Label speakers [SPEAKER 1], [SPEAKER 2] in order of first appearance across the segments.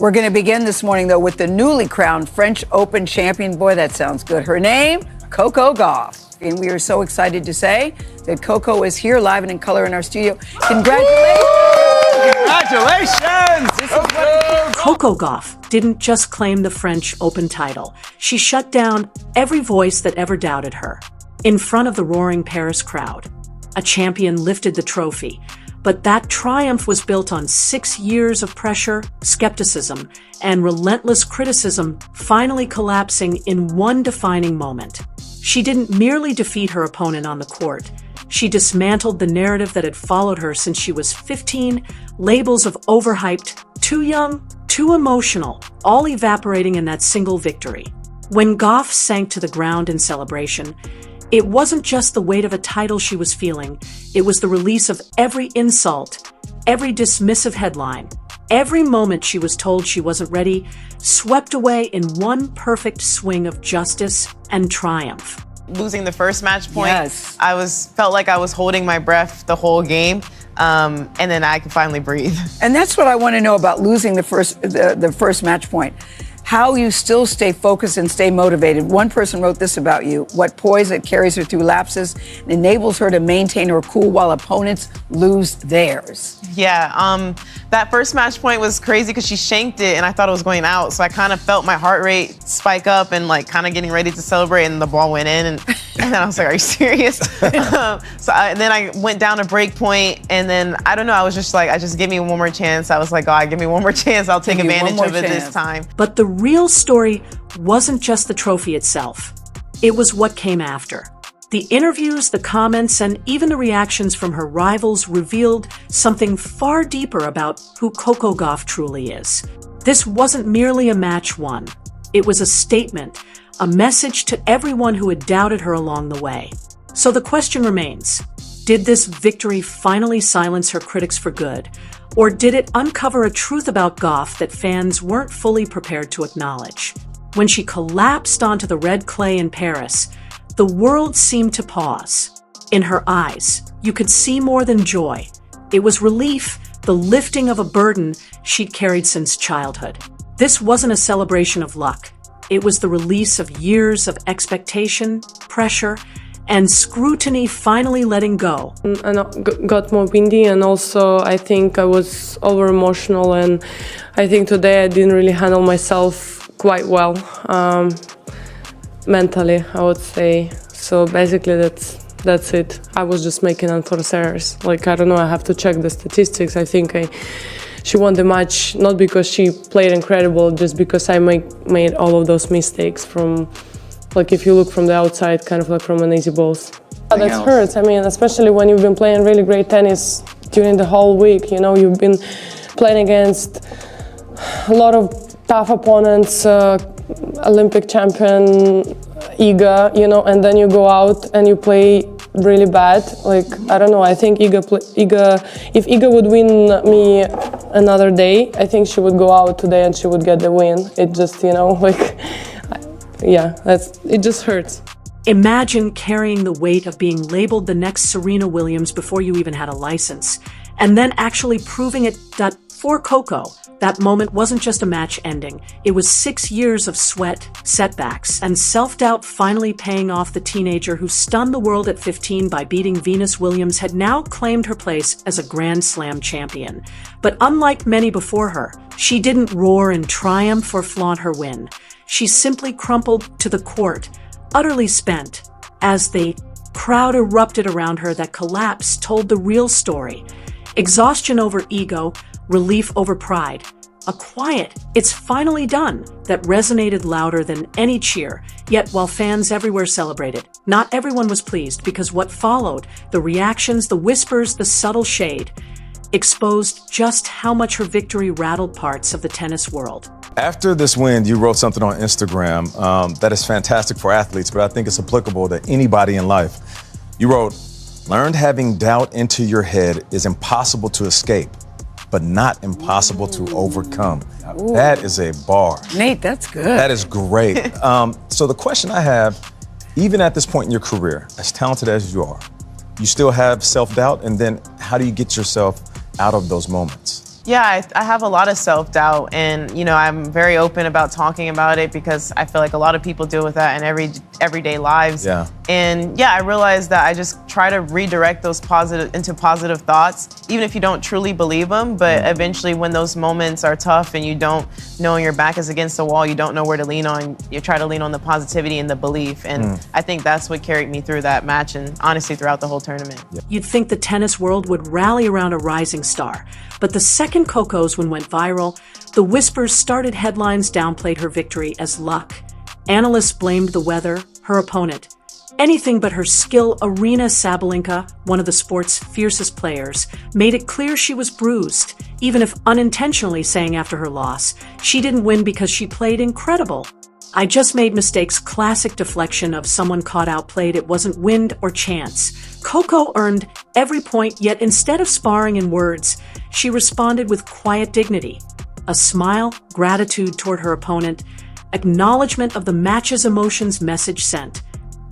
[SPEAKER 1] We're going to begin this morning, though, with the newly crowned French Open champion. Boy, that sounds good. Her name, Coco Gauff. And we are so excited to say that Coco is here live and in color in our studio. Congratulations!
[SPEAKER 2] Congratulations! Coco Gauff didn't just claim the French Open title. She shut down every voice that ever doubted her. In front of the roaring Paris crowd, a champion lifted the trophy. But that triumph was built on 6 years of pressure, skepticism, and relentless criticism, finally collapsing in one defining moment. She didn't merely defeat her opponent on the court. She dismantled the narrative that had followed her since she was 15, labels of overhyped, too young, too emotional, all evaporating in that single victory. When Gauff sank to the ground in celebration, it wasn't just the weight of a title she was feeling, it was the release of every insult, every dismissive headline, every moment she was told she wasn't ready, swept away in one perfect swing of justice and triumph.
[SPEAKER 3] Losing the first match point,
[SPEAKER 1] Yes.
[SPEAKER 3] felt like I was holding my breath the whole game, and then I could finally breathe.
[SPEAKER 1] And that's what I want to know about losing the first match point. How you still stay focused and stay motivated. One person wrote this about you: what poise that carries her through lapses and enables her to maintain her cool while opponents lose theirs.
[SPEAKER 3] Yeah, that first match point was crazy because she shanked it and I thought it was going out. So I kind of felt my heart rate spike up and like kind of getting ready to celebrate, and the ball went in. And then I was like, are you serious? And then I went down a break point, and then I don't know, I was just like, just give me one more chance. I was like, God, give me one more chance. I'll take advantage of it this time.
[SPEAKER 2] But the real story wasn't just the trophy itself. It was what came after. The interviews, the comments, and even the reactions from her rivals revealed something far deeper about who Coco Gauff truly is. This wasn't merely a match won. It was a statement, a message to everyone who had doubted her along the way. So the question remains, did this victory finally silence her critics for good? Or did it uncover a truth about Gauff that fans weren't fully prepared to acknowledge? When she collapsed onto the red clay in Paris, the world seemed to pause. In her eyes, you could see more than joy. It was relief, the lifting of a burden she'd carried since childhood. This wasn't a celebration of luck. It was the release of years of expectation, pressure, and scrutiny finally letting go.
[SPEAKER 4] I got more windy, and also I think I was over emotional, and I think today I didn't really handle myself quite well. Mentally, I would say. So basically that's it. I was just making unforced errors. Like, I don't know, I have to check the statistics. I think she won the match not because she played incredible, just because I made all of those mistakes from, like, if you look from the outside, kind of like from an easy balls. That hurts. I mean, especially when you've been playing really great tennis during the whole week. You know, you've been playing against a lot of tough opponents, Olympic champion Iga, you know, and then you go out and you play really bad. Like, I don't know, I think if Iga would win me another day, I think she would go out today and she would get the win. It just, you know, like, yeah, it just hurts.
[SPEAKER 2] Imagine carrying the weight of being labeled the next Serena Williams before you even had a license, and then actually proving it that for Coco, that moment wasn't just a match ending. It was 6 years of sweat, setbacks, and self-doubt finally paying off. The teenager who stunned the world at 15 by beating Venus Williams had now claimed her place as a Grand Slam champion. But unlike many before her, she didn't roar in triumph or flaunt her win. She simply crumpled to the court, utterly spent. As the crowd erupted around her, that collapse told the real story. Exhaustion over ego, relief over pride. A quiet, "it's finally done," that resonated louder than any cheer. Yet while fans everywhere celebrated, not everyone was pleased, because what followed, the reactions, the whispers, the subtle shade, exposed just how much her victory rattled parts of the tennis world.
[SPEAKER 5] After this win, you wrote something on Instagram that is fantastic for athletes, but I think it's applicable to anybody in life. You wrote, "Learned having doubt into your head is impossible to escape, but not impossible to overcome."
[SPEAKER 1] Ooh.
[SPEAKER 5] That is a bar.
[SPEAKER 1] Nate, that's good.
[SPEAKER 5] That is great. So the question I have, even at this point in your career, as talented as you are, you still have self-doubt, and then how do you get yourself out of those moments?
[SPEAKER 3] Yeah, I have a lot of self-doubt, and I'm very open about talking about it because I feel like a lot of people deal with that in everyday lives.
[SPEAKER 5] Yeah.
[SPEAKER 3] And yeah, I realized that I just try to redirect those positive thoughts, even if you don't truly believe them. But eventually, when those moments are tough and you don't know your back is against the wall, you don't know where to lean on, you try to lean on the positivity and the belief. And I think that's what carried me through that match and honestly throughout the whole tournament.
[SPEAKER 2] You'd think the tennis world would rally around a rising star. But the second Coco's win went viral, the whispers started headlines downplayed her victory as luck. Analysts blamed the weather, her opponent. Anything but her skill. Aryna Sabalenka, one of the sport's fiercest players, made it clear she was bruised, even if unintentionally, saying after her loss, she didn't win because she played incredible. I just made mistakes. Classic deflection of someone caught outplayed. It wasn't wind or chance. Coco earned every point, yet instead of sparring in words, she responded with quiet dignity. A smile, gratitude toward her opponent, acknowledgement of the match's emotions. Message sent.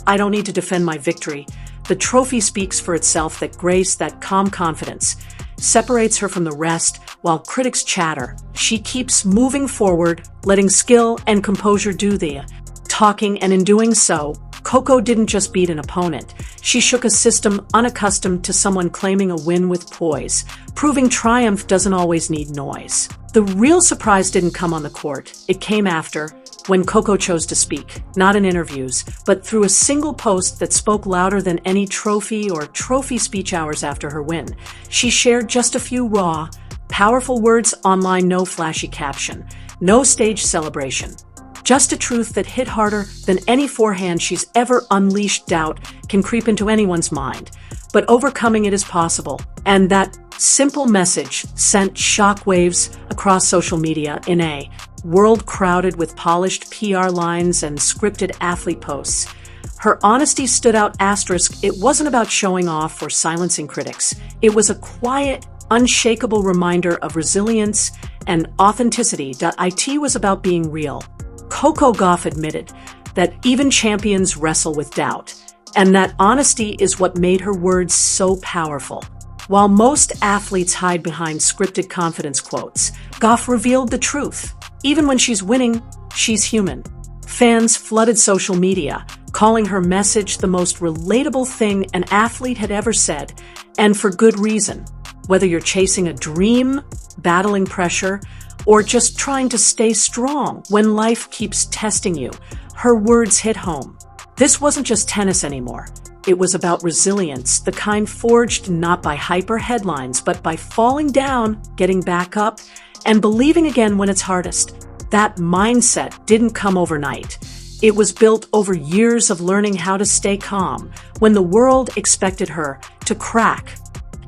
[SPEAKER 2] I don't need to defend my victory. The trophy speaks for itself. That grace, that calm confidence, separates her from the rest. While critics chatter, she keeps moving forward, letting skill and composure do the talking, and in doing so, Coco didn't just beat an opponent. She shook a system unaccustomed to someone claiming a win with poise, proving triumph doesn't always need noise. The real surprise didn't come on the court. It came after, when Coco chose to speak, not in interviews, but through a single post that spoke louder than any trophy or trophy speech hours after her win. She shared just a few raw, powerful words online, no flashy caption, no stage celebration. Just a truth that hit harder than any forehand she's ever unleashed. Doubt can creep into anyone's mind, but overcoming it is possible. And that simple message sent shockwaves across social media in a world crowded with polished PR lines and scripted athlete posts. Her honesty stood out. Asterisk, it wasn't about showing off or silencing critics. It was a quiet, unshakable reminder of resilience and authenticity. It was about being real. Coco Gauff admitted that even champions wrestle with doubt, and that honesty is what made her words so powerful. While most athletes hide behind scripted confidence quotes, Gauff revealed the truth. Even when she's winning, she's human. Fans flooded social media, calling her message the most relatable thing an athlete had ever said, and for good reason. Whether you're chasing a dream, battling pressure, or just trying to stay strong when life keeps testing you, her words hit home. This wasn't just tennis anymore. It was about resilience, the kind forged not by hype or headlines, but by falling down, getting back up, and believing again when it's hardest. That mindset didn't come overnight. It was built over years of learning how to stay calm when the world expected her to crack.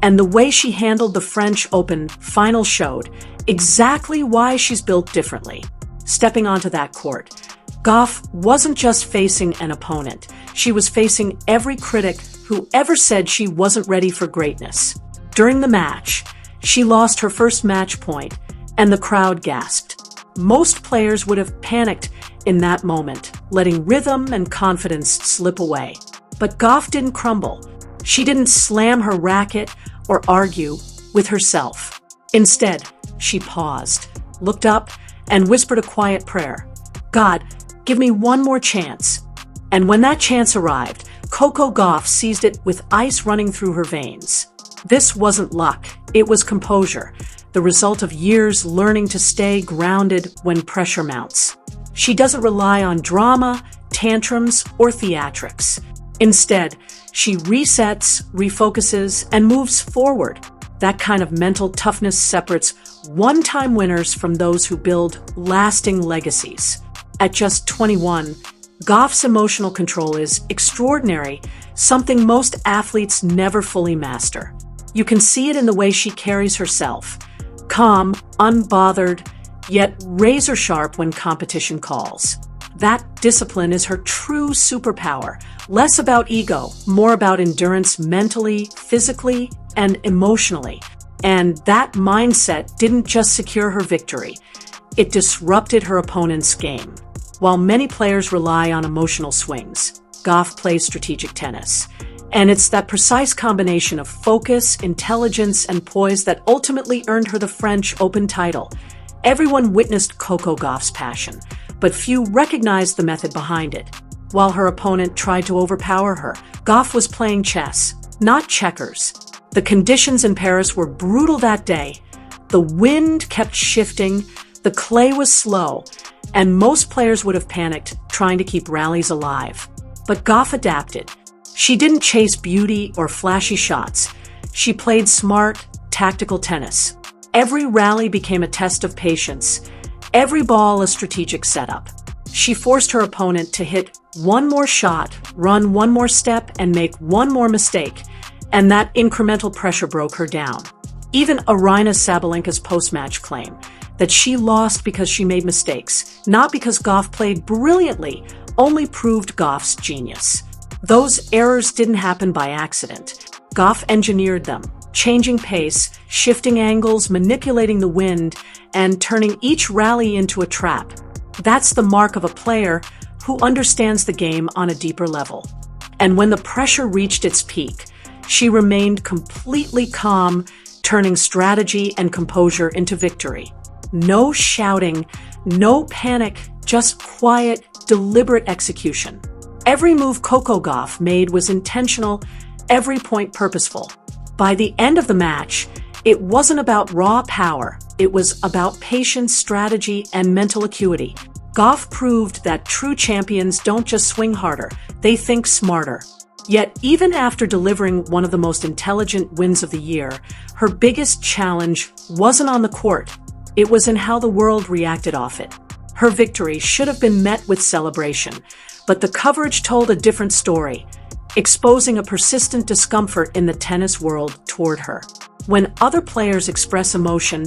[SPEAKER 2] And the way she handled the French Open final showed exactly why she's built differently. Stepping onto that court, Gauff wasn't just facing an opponent. She was facing every critic who ever said she wasn't ready for greatness. During the match, she lost her first match point, and the crowd gasped. Most players would have panicked in that moment, letting rhythm and confidence slip away. But Gauff didn't crumble. She didn't slam her racket or argue with herself. Instead, she paused, looked up, and whispered a quiet prayer. God, give me one more chance. And when that chance arrived, Coco Gauff seized it with ice running through her veins. This wasn't luck, it was composure, the result of years learning to stay grounded when pressure mounts. She doesn't rely on drama, tantrums, or theatrics. Instead, she resets, refocuses, and moves forward. That kind of mental toughness separates one-time winners from those who build lasting legacies. At just 21, Gauff's emotional control is extraordinary, something most athletes never fully master. You can see it in the way she carries herself. Calm, unbothered, yet razor-sharp when competition calls. That discipline is her true superpower, less about ego, more about endurance mentally, physically, and emotionally. And that mindset didn't just secure her victory, it disrupted her opponent's game. While many players rely on emotional swings, Gauff plays strategic tennis. And it's that precise combination of focus, intelligence, and poise that ultimately earned her the French Open title. Everyone witnessed Coco Gauff's passion, but few recognized the method behind it. While her opponent tried to overpower her, Gauff was playing chess, not checkers. The conditions in Paris were brutal that day. The wind kept shifting, the clay was slow, and most players would have panicked trying to keep rallies alive. But Gauff adapted. She didn't chase beauty or flashy shots. She played smart, tactical tennis. Every rally became a test of patience, every ball a strategic setup. She forced her opponent to hit one more shot, run one more step, and make one more mistake, and that incremental pressure broke her down. Even Aryna Sabalenka's post-match claim that she lost because she made mistakes, not because Gauff played brilliantly, only proved Gauff's genius. Those errors didn't happen by accident. Gauff engineered them, changing pace, shifting angles, manipulating the wind, and turning each rally into a trap. That's the mark of a player who understands the game on a deeper level. And when the pressure reached its peak, she remained completely calm, turning strategy and composure into victory. No shouting, no panic, just quiet, deliberate execution. Every move Coco Gauff made was intentional, every point purposeful. By the end of the match, it wasn't about raw power. It was about patience, strategy, and mental acuity. Gauff proved that true champions don't just swing harder, they think smarter. Yet, even after delivering one of the most intelligent wins of the year, her biggest challenge wasn't on the court. It was in how the world reacted off it. Her victory should have been met with celebration, but the coverage told a different story, exposing a persistent discomfort in the tennis world toward her. When other players express emotion,